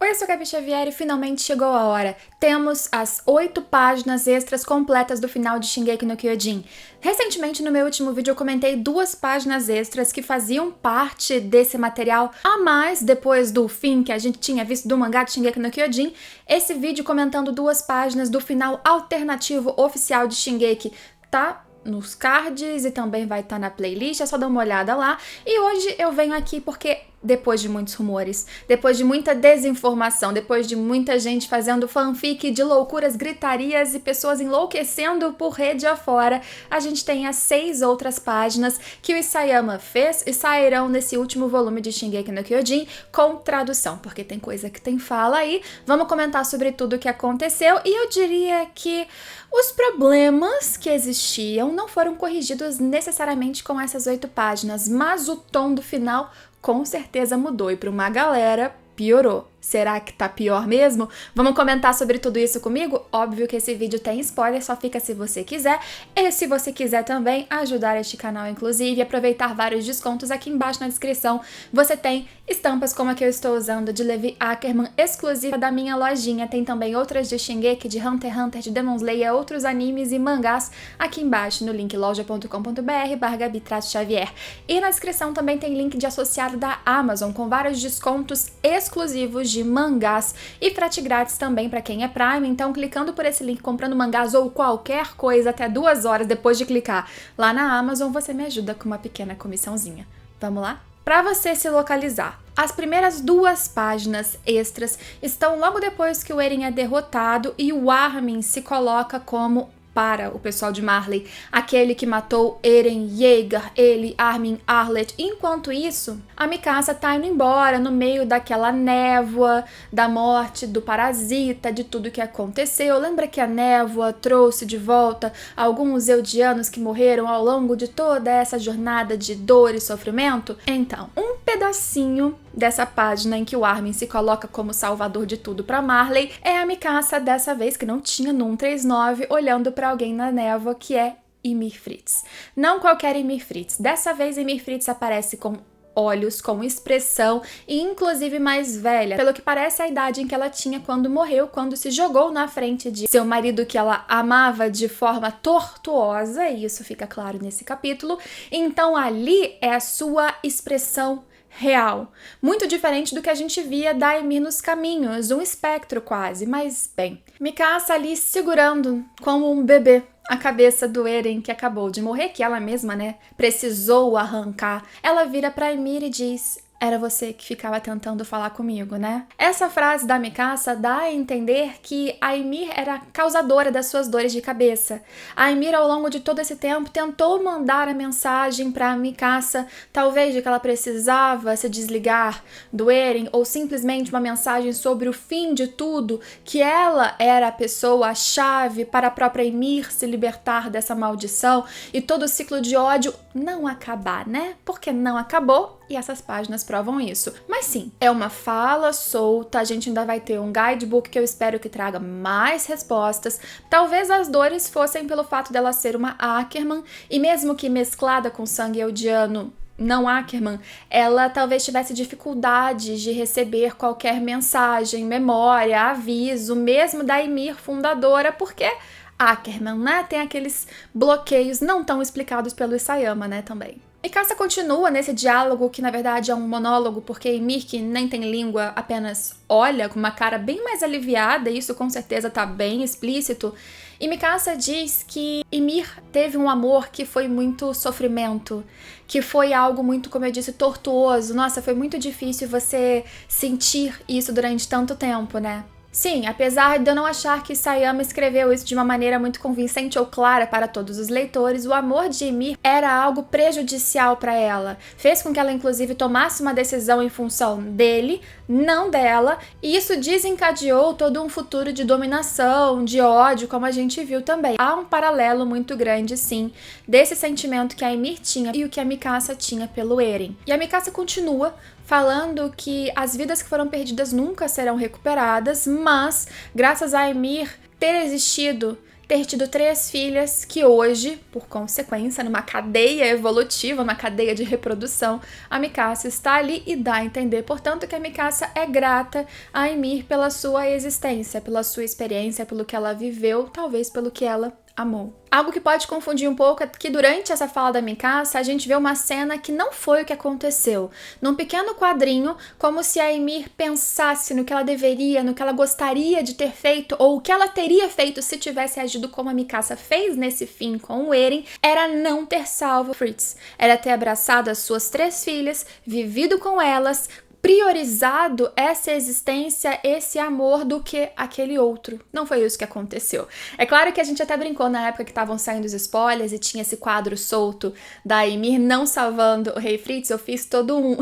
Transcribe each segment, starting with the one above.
Oi, eu sou a Gabi Xavier e finalmente chegou a hora. Temos as 8 páginas extras completas do final de Shingeki no Kyojin. Recentemente, no meu último vídeo, eu comentei 2 páginas extras que faziam parte desse material a mais depois do fim que a gente tinha visto do mangá de Shingeki no Kyojin. Esse vídeo comentando 2 páginas do final alternativo oficial de Shingeki tá nos cards e também vai estar na playlist, é só dar uma olhada lá. E hoje eu venho aqui porque depois de muitos rumores, depois de muita desinformação, depois de muita gente fazendo fanfic de loucuras, gritarias e pessoas enlouquecendo por rede afora, a gente tem as 6 outras páginas que o Isayama fez e sairão nesse último volume de Shingeki no Kyojin com tradução, porque tem coisa que tem fala aí. Vamos comentar sobre tudo o que aconteceu e eu diria que os problemas que existiam não foram corrigidos necessariamente com essas 8 páginas, mas o tom do final com certeza mudou e para uma galera piorou. Será que tá pior mesmo? Vamos comentar sobre tudo isso comigo? Óbvio que esse vídeo tem spoiler, só fica se você quiser. E se você quiser também ajudar este canal, inclusive, e aproveitar vários descontos, aqui embaixo na descrição você tem estampas como a que eu estou usando de Levi Ackerman, exclusiva da minha lojinha. Tem também outras de Shingeki, de Hunter x Hunter, de Demon Slayer, outros animes e mangás aqui embaixo no link loja.com.br/Gabi-Xavier. E na descrição também tem link de associado da Amazon com vários descontos exclusivos de mangás e frete grátis também para quem é Prime. Então, clicando por esse link, comprando mangás ou qualquer coisa até 2 horas depois de clicar lá na Amazon, você me ajuda com uma pequena comissãozinha. Vamos lá? Para você se localizar, as primeiras 2 páginas extras estão logo depois que o Eren é derrotado e o Armin se coloca como, para o pessoal de Marley, aquele que matou Eren Yeager, ele, Armin, Arlet. Enquanto isso, a Mikasa tá indo embora no meio daquela névoa, da morte do parasita, de tudo que aconteceu. Lembra que a névoa trouxe de volta alguns eldianos que morreram ao longo de toda essa jornada de dor e sofrimento? Então, um pedacinho dessa página em que o Armin se coloca como salvador de tudo para Marley é a Mikasa, dessa vez que não tinha no 139, olhando para alguém na névoa, que é Ymir Fritz. Não qualquer Ymir Fritz. Dessa vez Ymir Fritz aparece com olhos, com expressão e inclusive mais velha, pelo que parece a idade em que ela tinha quando morreu, quando se jogou na frente de seu marido que ela amava de forma tortuosa, e isso fica claro nesse capítulo. Então ali é a sua expressão real, muito diferente do que a gente via da Ymir nos caminhos, um espectro quase, mas bem. Mikasa ali segurando como um bebê a cabeça do Eren que acabou de morrer, que ela mesma, né, precisou arrancar. Ela vira pra Ymir e diz: "Era você que ficava tentando falar comigo, né?" Essa frase da Mikasa dá a entender que a Ymir era causadora das suas dores de cabeça. A Ymir, ao longo de todo esse tempo, tentou mandar a mensagem pra Mikasa, talvez de que ela precisava se desligar do Eren, ou simplesmente uma mensagem sobre o fim de tudo, que ela era a pessoa, a chave para a própria Ymir se libertar dessa maldição e todo o ciclo de ódio não acabar, né? Porque não acabou. E essas páginas provam isso. Mas sim, é uma fala solta, a gente ainda vai ter um guidebook que eu espero que traga mais respostas. Talvez as dores fossem pelo fato dela ser uma Ackerman, e mesmo que mesclada com sangue eldiano não Ackerman, ela talvez tivesse dificuldade de receber qualquer mensagem, memória, aviso, mesmo da Ymir fundadora, porque Ackerman, né, tem aqueles bloqueios não tão explicados pelo Isayama, né, também. Mikasa continua nesse diálogo que na verdade é um monólogo, porque Ymir, que nem tem língua, apenas olha com uma cara bem mais aliviada, e isso com certeza tá bem explícito. E Mikasa diz que Ymir teve um amor que foi muito sofrimento, que foi algo muito, como eu disse, tortuoso. Nossa, foi muito difícil você sentir isso durante tanto tempo, né? Sim, apesar de eu não achar que Isayama escreveu isso de uma maneira muito convincente ou clara para todos os leitores, o amor de Ymir era algo prejudicial para ela. Fez com que ela, inclusive, tomasse uma decisão em função dele, não dela, e isso desencadeou todo um futuro de dominação, de ódio, como a gente viu também. Há um paralelo muito grande, sim, desse sentimento que a Ymir tinha e o que a Mikasa tinha pelo Eren. E a Mikasa continua falando que as vidas que foram perdidas nunca serão recuperadas, mas graças a Ymir ter existido, ter tido 3 filhas que hoje, por consequência, numa cadeia evolutiva, uma cadeia de reprodução, a Mikasa está ali e dá a entender, portanto, que a Mikasa é grata a Ymir pela sua existência, pela sua experiência, pelo que ela viveu, talvez pelo que ela amou. Algo que pode confundir um pouco é que durante essa fala da Mikasa, a gente vê uma cena que não foi o que aconteceu. Num pequeno quadrinho, como se a Ymir pensasse no que ela deveria, no que ela gostaria de ter feito, ou o que ela teria feito se tivesse agido como a Mikasa fez nesse fim com o Eren, era não ter salvo Fritz. Era ter abraçado as suas 3 filhas, vivido com elas, priorizado essa existência, esse amor do que aquele outro. Não foi isso que aconteceu. É claro que a gente até brincou na época que estavam saindo os spoilers e tinha esse quadro solto da Ymir não salvando o Rei Fritz. Eu fiz todo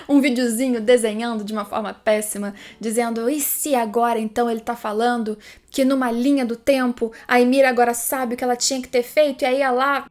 um videozinho desenhando de uma forma péssima, dizendo, e se agora então ele tá falando que numa linha do tempo a Ymir agora sabe o que ela tinha que ter feito e aí ela...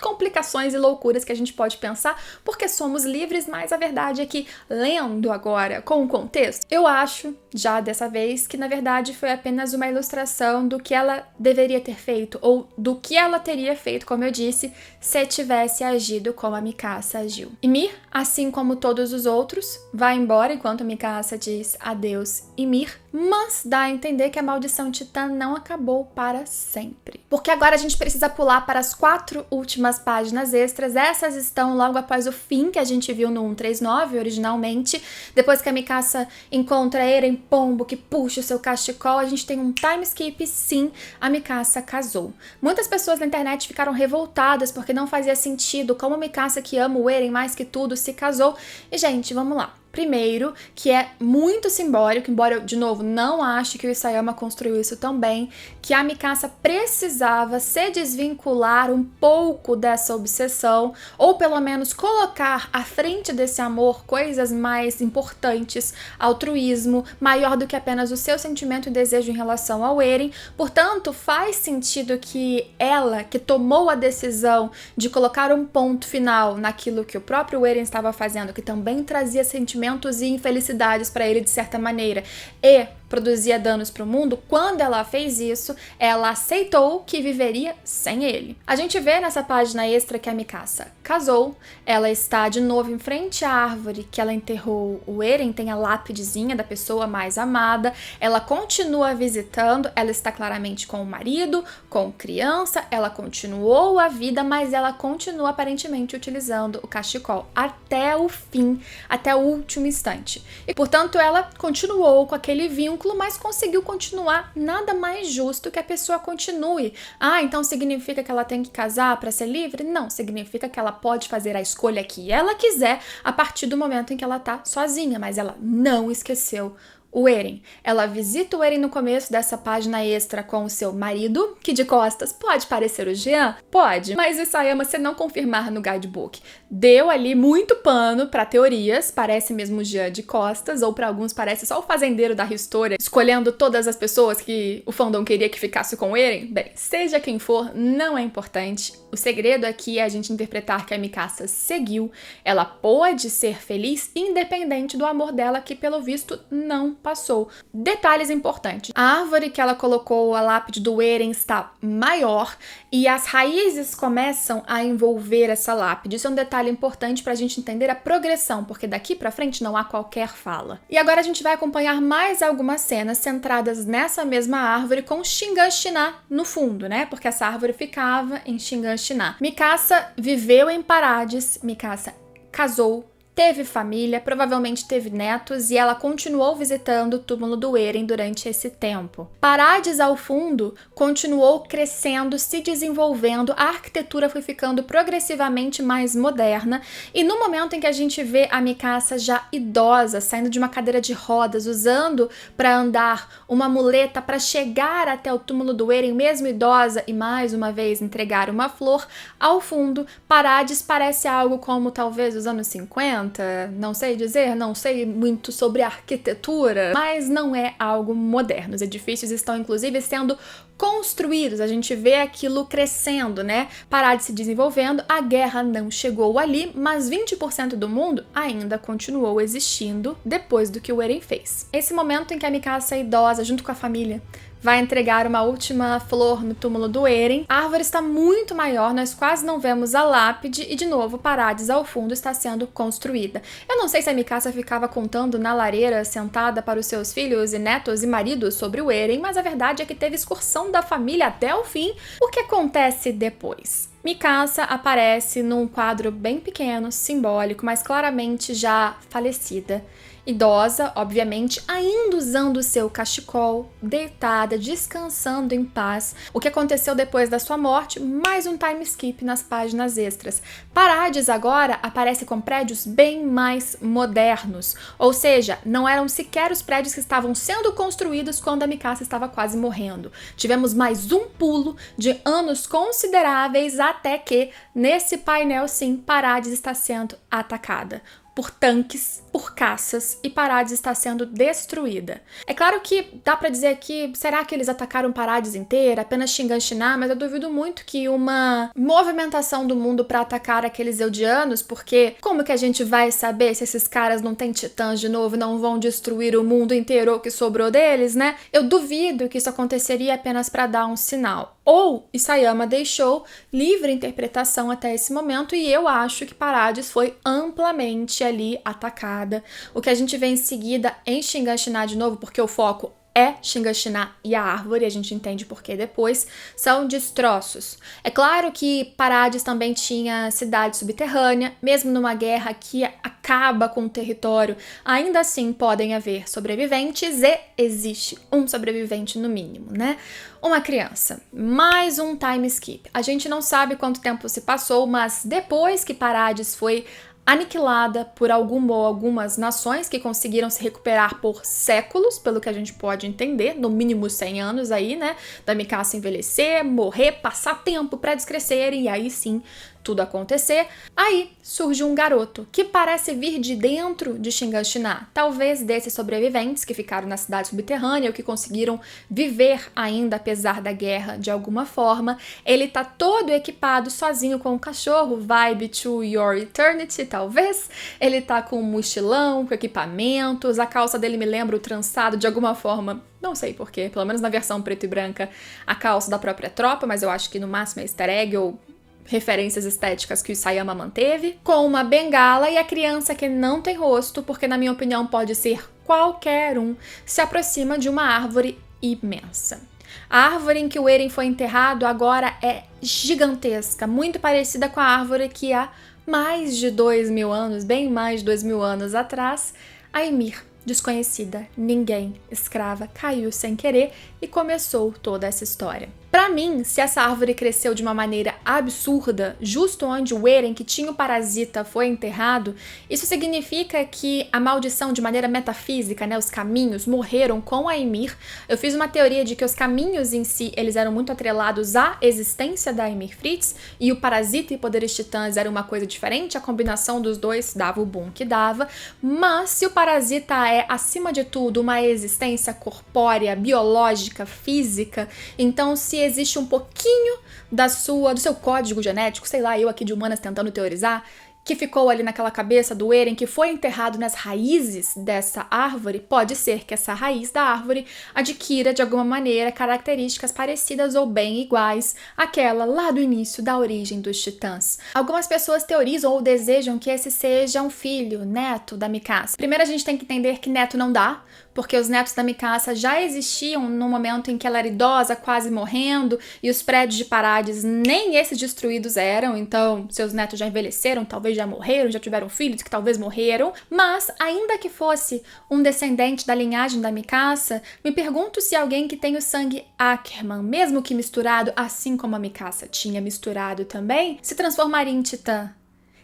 complicações e loucuras que a gente pode pensar, porque somos livres, mas a verdade é que, lendo agora com o contexto, eu acho, já dessa vez, que na verdade foi apenas uma ilustração do que ela deveria ter feito, ou do que ela teria feito, como eu disse, se tivesse agido como a Mikasa agiu. Ymir, assim como todos os outros, vai embora enquanto a Mikasa diz adeus Ymir, mas dá a entender que a maldição titã não acabou para sempre. Porque agora a gente precisa pular para as 4 últimas páginas extras. Essas estão logo após o fim que a gente viu no 139 originalmente. Depois que a Mikasa encontra Eren Pombo, que puxa o seu cachecol, a gente tem um time skip. Sim, a Mikasa casou. Muitas pessoas na internet ficaram revoltadas porque não fazia sentido como a Mikasa, que ama o Eren mais que tudo, se casou. E gente, vamos lá. Primeiro, que é muito simbólico, embora eu, de novo, não ache que o Isayama construiu isso tão bem, que a Mikasa precisava se desvincular um pouco dessa obsessão, ou pelo menos colocar à frente desse amor coisas mais importantes, altruísmo, maior do que apenas o seu sentimento e desejo em relação ao Eren. Portanto, faz sentido que ela, que tomou a decisão de colocar um ponto final naquilo que o próprio Eren estava fazendo, que também trazia sentimentos e infelicidades para ele de certa maneira, e produzia danos para o mundo, quando ela fez isso, ela aceitou que viveria sem ele. A gente vê nessa página extra que a Mikasa casou, ela está de novo em frente à árvore que ela enterrou o Eren, tem a lápidezinha da pessoa mais amada, ela continua visitando, ela está claramente com o marido, com criança, ela continuou a vida, mas ela continua aparentemente utilizando o cachecol até o fim, até o último instante. E portanto ela continuou com aquele vínculo, mas conseguiu continuar. Nada mais justo que a pessoa continue. Ah, então significa que ela tem que casar para ser livre? Não, significa que ela pode fazer a escolha que ela quiser a partir do momento em que ela tá sozinha, mas ela não esqueceu o Eren. Ela visita o Eren no começo dessa página extra com o seu marido, que de costas pode parecer o Jean? Pode, mas o Isayama, se não confirmar no guidebook, deu ali muito pano para teorias, parece mesmo o Jean de costas, ou para alguns parece só o fazendeiro da Historia, escolhendo todas as pessoas que o fandom queria que ficasse com o Eren. Bem, seja quem for, não é importante. O segredo aqui é a gente interpretar que a Mikasa seguiu, ela pôde ser feliz independente do amor dela, que pelo visto não passou. Detalhes importantes. A árvore que ela colocou a lápide do Eren está maior e as raízes começam a envolver essa lápide. Isso é um detalhe importante para a gente entender a progressão, porque daqui para frente não há qualquer fala. E agora a gente vai acompanhar mais algumas cenas centradas nessa mesma árvore com Shiganshina no fundo, né? Porque essa árvore ficava em Shiganshina. Mikasa viveu em Parades, Mikasa casou, teve família, provavelmente teve netos, e ela continuou visitando o túmulo do Eren durante esse tempo. Parades ao fundo continuou crescendo, se desenvolvendo, a arquitetura foi ficando progressivamente mais moderna, e no momento em que a gente vê a Mikasa já idosa, saindo de uma cadeira de rodas, usando para andar uma muleta para chegar até o túmulo do Eren, mesmo idosa, e mais uma vez entregar uma flor, ao fundo, Parades parece algo como talvez os anos 50, não sei dizer, não sei muito sobre arquitetura, mas não é algo moderno. Os edifícios estão inclusive sendo construídos, a gente vê aquilo crescendo, né? Parades se desenvolvendo, a guerra não chegou ali, mas 20% do mundo ainda continuou existindo depois do que o Eren fez. Esse momento em que a Mikasa idosa, junto com a família, vai entregar uma última flor no túmulo do Eren. A árvore está muito maior, nós quase não vemos a lápide e, de novo, Parades ao fundo está sendo construída. Eu não sei se a Mikasa ficava contando na lareira, sentada para os seus filhos e netos e maridos sobre o Eren, mas a verdade é que teve excursão da família até o fim. O que acontece depois? Mikasa aparece num quadro bem pequeno, simbólico, mas claramente já falecida. Idosa, obviamente, ainda usando seu cachecol, deitada, descansando em paz. O que aconteceu depois da sua morte, mais um time skip nas páginas extras. Parades agora aparece com prédios bem mais modernos, ou seja, não eram sequer os prédios que estavam sendo construídos quando a Mikasa estava quase morrendo. Tivemos mais um pulo de anos consideráveis até que, nesse painel sim, Parades está sendo atacada por tanques, por caças, e Parades está sendo destruída. É claro que dá pra dizer que, será que eles atacaram Parades inteira, apenas Shiganshina, mas eu duvido muito que uma movimentação do mundo pra atacar aqueles Eldianos, porque como que a gente vai saber se esses caras não têm titãs de novo e não vão destruir o mundo inteiro ou o que sobrou deles, né? Eu duvido que isso aconteceria apenas pra dar um sinal. Ou Isayama deixou livre interpretação até esse momento e eu acho que Parades foi amplamente ali atacada. O que a gente vê em seguida em Shiganshina de novo, porque o foco é Shiganshina e a árvore, a gente entende por que depois, são destroços. É claro que Parades também tinha cidade subterrânea, mesmo numa guerra que acaba com o território, ainda assim podem haver sobreviventes e existe um sobrevivente no mínimo, né? Uma criança, mais um time skip. A gente não sabe quanto tempo se passou, mas depois que Parades foi aniquilada por algumas nações que conseguiram se recuperar por séculos, pelo que a gente pode entender, no mínimo 100 anos aí, né, da Mikasa envelhecer, morrer, passar tempo para descrescer e aí sim tudo acontecer. Aí surge um garoto que parece vir de dentro de Shiganshina, talvez desses sobreviventes que ficaram na cidade subterrânea ou que conseguiram viver ainda apesar da guerra de alguma forma. Ele tá todo equipado sozinho com um cachorro, vibe to your eternity, talvez. Ele tá com um mochilão, com equipamentos, a calça dele me lembra o trançado de alguma forma. Não sei porquê, pelo menos na versão preto e branca, a calça da própria tropa, mas eu acho que no máximo é easter egg ou referências estéticas que o Isayama manteve, com uma bengala e a criança que não tem rosto, porque na minha opinião pode ser qualquer um, se aproxima de uma árvore imensa. A árvore em que o Eren foi enterrado agora é gigantesca, muito parecida com a árvore que há mais de 2000 anos, bem mais de 2000 anos atrás, a Ymir, desconhecida, ninguém, escrava, caiu sem querer e começou toda essa história. Pra mim, se essa árvore cresceu de uma maneira absurda, justo onde o Eren, que tinha o parasita, foi enterrado, isso significa que a maldição, de maneira metafísica, né, os caminhos, morreram com a Ymir. Eu fiz uma teoria de que os caminhos em si, eles eram muito atrelados à existência da Ymir Fritz, e o parasita e poderes titãs era uma coisa diferente, a combinação dos dois dava o boom que dava, mas se o parasita é, acima de tudo, uma existência corpórea, biológica, física, então se existe um pouquinho do seu código genético, sei lá, eu aqui de humanas tentando teorizar, que ficou ali naquela cabeça do Eren, que foi enterrado nas raízes dessa árvore, pode ser que essa raiz da árvore adquira, de alguma maneira, características parecidas ou bem iguais àquela lá do início da origem dos titãs. Algumas pessoas teorizam ou desejam que esse seja um filho, neto da Mikasa. Primeiro a gente tem que entender que neto não dá, porque os netos da Mikasa já existiam no momento em que ela era idosa, quase morrendo, e os prédios de Parades nem esses destruídos eram, então seus netos já envelheceram, talvez já morreram, já tiveram filhos que talvez morreram, mas ainda que fosse um descendente da linhagem da Mikasa, me pergunto se alguém que tem o sangue Ackerman, mesmo que misturado assim como a Mikasa tinha misturado também, se transformaria em titã.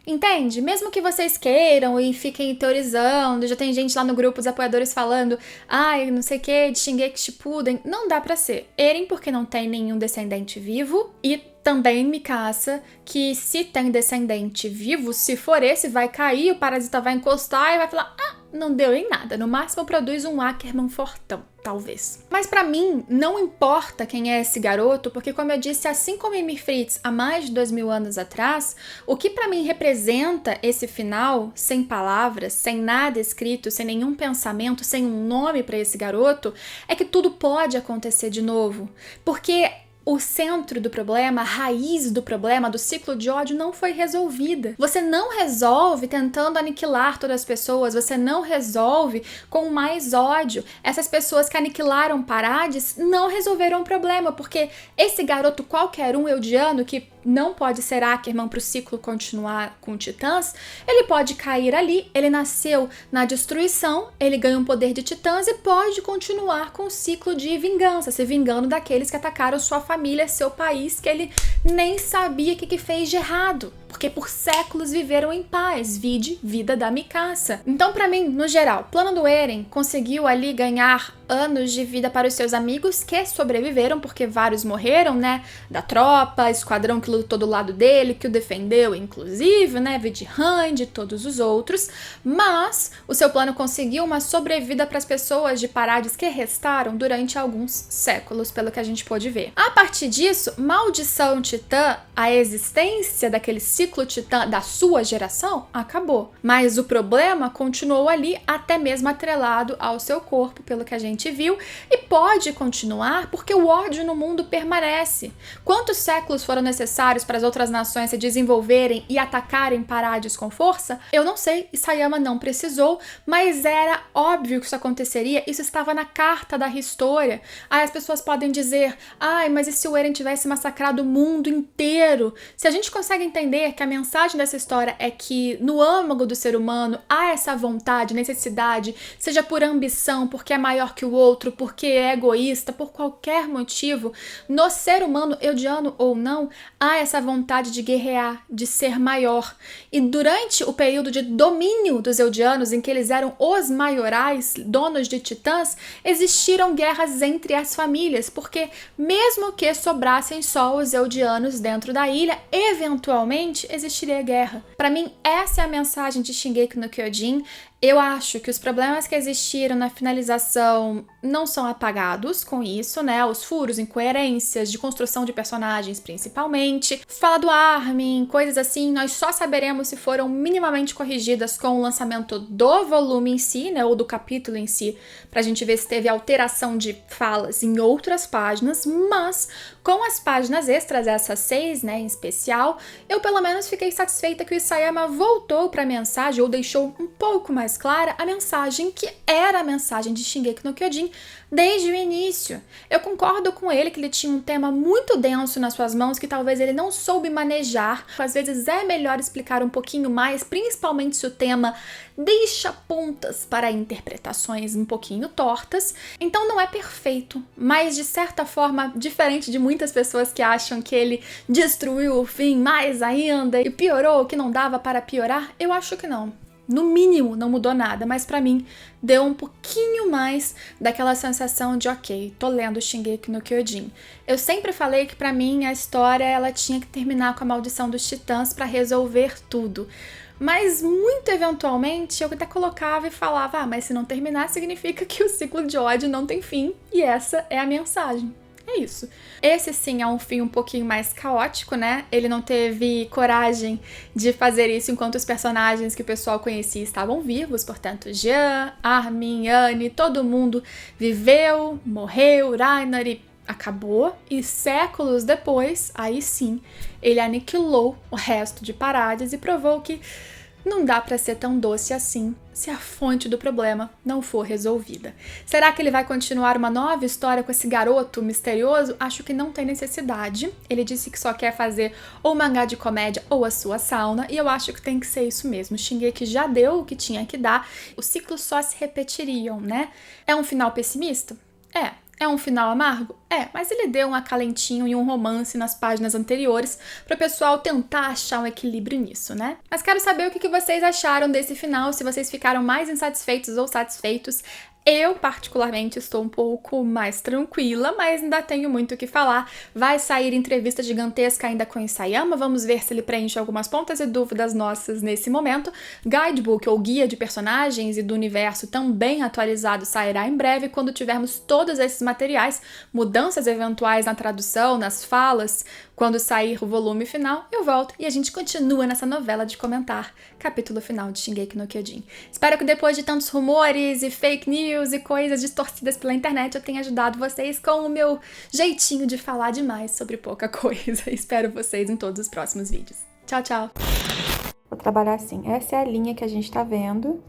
Entende? Mesmo que vocês queiram e fiquem teorizando, já tem gente lá no grupo, os apoiadores falando, ai, não sei o que, de Shingeki Shippuden, não dá pra ser. Eren porque não tem nenhum descendente vivo e também Mikasa, que se tem descendente vivo, se for esse, vai cair, o parasita vai encostar e vai falar, não deu em nada. No máximo produz um Ackerman fortão, talvez. Mas pra mim, não importa quem é esse garoto, porque como eu disse, assim como Mimi Fritz há mais de 2000 anos atrás, o que pra mim representa esse final, sem palavras, sem nada escrito, sem nenhum pensamento, sem um nome pra esse garoto, é que tudo pode acontecer de novo. Porque o centro do problema, a raiz do problema, do ciclo de ódio não foi resolvida. Você não resolve tentando aniquilar todas as pessoas, você não resolve com mais ódio. Essas pessoas que aniquilaram Parades não resolveram o problema, porque esse garoto qualquer um eldiano que não pode ser Ackerman para o ciclo continuar com Titãs, ele pode cair ali, ele nasceu na destruição, ele ganha um poder de Titãs e pode continuar com o ciclo de vingança, se vingando daqueles que atacaram sua família, seu país, que ele nem sabia o que fez de errado, porque por séculos viveram em paz, vide vida da Mikasa. Então, pra mim, no geral, plano do Eren conseguiu ali ganhar anos de vida para os seus amigos que sobreviveram, porque vários morreram, né, da tropa, esquadrão que lutou do lado dele, que o defendeu, inclusive, né, vide Han, de todos os outros, mas o seu plano conseguiu uma sobrevida para as pessoas de Parades que restaram durante alguns séculos, pelo que a gente pôde ver. A partir disso, maldição titã, a existência daquele ciclo titã da sua geração, acabou. Mas o problema continuou ali, até mesmo atrelado ao seu corpo, pelo que a gente viu, e pode continuar porque o ódio no mundo permanece. Quantos séculos foram necessários para as outras nações se desenvolverem e atacarem Parades com força? Eu não sei, Isayama não precisou, mas era óbvio que isso aconteceria, isso estava na carta da Historia. Aí as pessoas podem dizer, ai, mas e se o Eren tivesse massacrado o mundo inteiro? Se a gente consegue entender que a mensagem dessa história é que no âmago do ser humano há essa vontade, necessidade, seja por ambição, porque é maior que o outro, porque é egoísta, por qualquer motivo, no ser humano, eldiano ou não, há essa vontade de guerrear, de ser maior. E durante o período de domínio dos eldianos, em que eles eram os maiorais, donos de titãs, existiram guerras entre as famílias, porque mesmo que sobrassem só os eldianos dentro da ilha, eventualmente existiria guerra. Para mim, essa é a mensagem de Shingeki no Kyojin. Eu acho que os problemas que existiram na finalização não são apagados com isso, né? Os furos, incoerências, de construção de personagens principalmente. Fala do Armin, coisas assim, nós só saberemos se foram minimamente corrigidas com o lançamento do volume em si, né? Ou do capítulo em si, pra gente ver se teve alteração de falas em outras páginas, mas com as páginas extras, essas 6, né, em especial, eu pelo menos fiquei satisfeita que o Isayama voltou pra mensagem, ou deixou um pouco mais clara a mensagem que era a mensagem de Shingeki no Kyojin desde o início. Eu concordo com ele que ele tinha um tema muito denso nas suas mãos que talvez ele não soube manejar. Às vezes é melhor explicar um pouquinho mais, principalmente se o tema deixa pontas para interpretações um pouquinho tortas. Então não é perfeito, mas de certa forma, diferente de muitas pessoas que acham que ele destruiu o fim mais ainda e piorou o que não dava para piorar, eu acho que não. No mínimo, não mudou nada, mas pra mim deu um pouquinho mais daquela sensação de ok, tô lendo Shingeki no Kyojin. Eu sempre falei que pra mim a história ela tinha que terminar com a maldição dos titãs pra resolver tudo. Mas muito eventualmente eu até colocava e falava, mas se não terminar significa que o ciclo de ódio não tem fim, e essa é a mensagem. É isso. Esse sim é um fim um pouquinho mais caótico, né? Ele não teve coragem de fazer isso enquanto os personagens que o pessoal conhecia estavam vivos, portanto, Jean, Armin, Anne, todo mundo viveu, morreu, Ragnar e acabou. E séculos depois, aí sim, ele aniquilou o resto de Parades e provou que não dá pra ser tão doce assim se a fonte do problema não for resolvida. Será que ele vai continuar uma nova história com esse garoto misterioso? Acho que não tem necessidade. Ele disse que só quer fazer ou mangá de comédia ou a sua sauna, e eu acho que tem que ser isso mesmo. Shingeki já deu o que tinha que dar, os ciclos só se repetiriam, né? É um final pessimista? É um final amargo? Mas ele deu um acalentinho e um romance nas páginas anteriores para o pessoal tentar achar um equilíbrio nisso, né? Mas quero saber o que vocês acharam desse final, se vocês ficaram mais insatisfeitos ou satisfeitos. Eu, particularmente, estou um pouco mais tranquila, mas ainda tenho muito o que falar. Vai sair entrevista gigantesca ainda com Isayama, vamos ver se ele preenche algumas pontas e dúvidas nossas nesse momento. Guidebook, ou guia de personagens e do universo, também atualizado, sairá em breve quando tivermos todos esses materiais, mudanças eventuais na tradução, nas falas. Quando sair o volume final, eu volto e a gente continua nessa novela de comentar capítulo final de Shingeki no Kyojin. Espero que depois de tantos rumores e fake news e coisas distorcidas pela internet, eu tenha ajudado vocês com o meu jeitinho de falar demais sobre pouca coisa. Espero vocês em todos os próximos vídeos. Tchau, tchau! Vou trabalhar assim, essa é a linha que a gente tá vendo,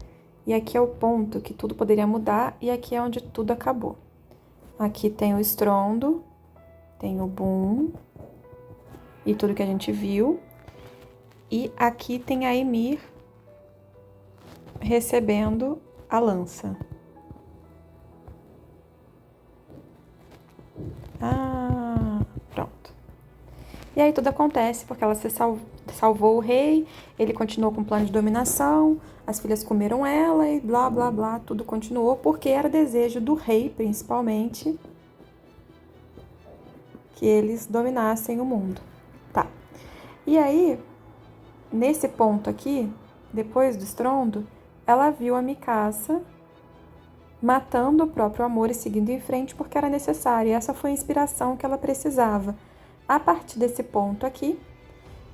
e aqui é o ponto que tudo poderia mudar, e aqui é onde tudo acabou. Aqui tem o estrondo, tem o boom, e tudo que a gente viu, e aqui tem a Ymir recebendo a lança. Pronto. E aí tudo acontece porque ela se salvou o rei, ele continuou com o plano de dominação, as filhas comeram ela e blá, blá, blá, tudo continuou porque era desejo do rei, principalmente, que eles dominassem o mundo. Tá. E aí, nesse ponto aqui, depois do estrondo, ela viu a Mikasa matando o próprio amor e seguindo em frente porque era necessário. E essa foi a inspiração que ela precisava. A partir desse ponto aqui,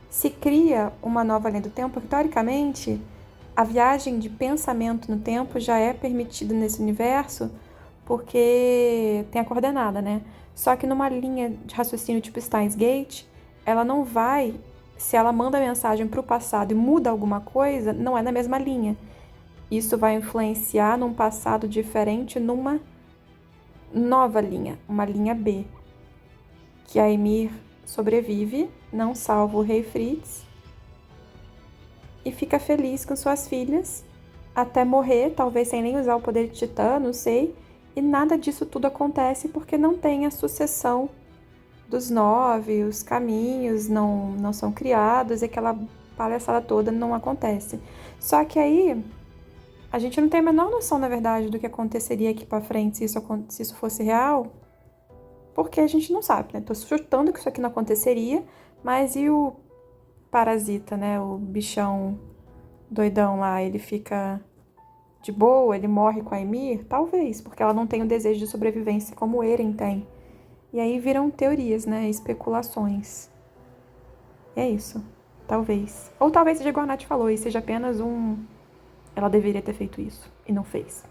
se cria uma nova linha do tempo, porque, teoricamente, a viagem de pensamento no tempo já é permitida nesse universo porque tem a coordenada, né? Só que numa linha de raciocínio tipo Steins Gate, ela não vai, se ela manda a mensagem para o passado e muda alguma coisa, não é na mesma linha. Isso vai influenciar num passado diferente numa nova linha, uma linha B, que a Ymir sobrevive, não salva o rei Fritz e fica feliz com suas filhas até morrer, talvez sem nem usar o poder de Titã, não sei, e nada disso tudo acontece porque não tem a sucessão dos 9, os caminhos não são criados e aquela palhaçada toda não acontece. Só que aí a gente não tem a menor noção, na verdade, do que aconteceria aqui pra frente se isso fosse real, porque a gente não sabe, né? Tô chutando que isso aqui não aconteceria, mas e o parasita, né? O bichão doidão lá, ele fica de boa, ele morre com a Ymir? Talvez, porque ela não tem o desejo de sobrevivência como o Eren tem. E aí viram teorias, né? Especulações. É isso. Talvez. Ou talvez seja igual a Nath falou, e seja apenas um... Ela deveria ter feito isso e não fez.